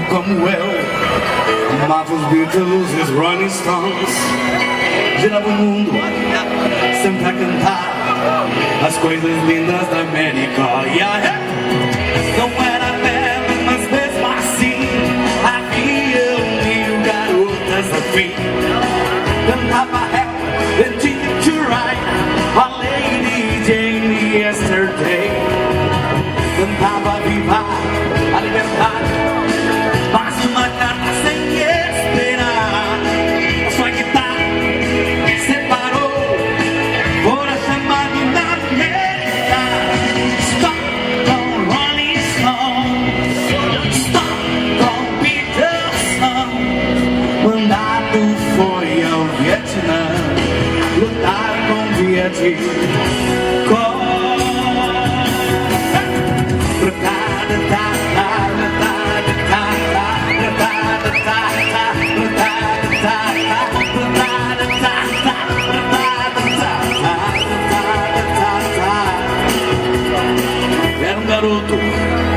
como eu, amava os Beatles e os Rolling Stones. Girava o mundo sempre a cantar as coisas lindas da América. Não era belo, mas mesmo assim havia mil garotas afim. Cantava Help, and Ticket to Ride, a Lady Jane Yesterday. Cantava Viva a Liberdade, mas uma carta sem esperar. A sua guitarra separou por a chamada na América. Stop com Rolling Stone, stop com Peterson. Mandado foi ao Vietnã lutar com Vietcong. Era um garoto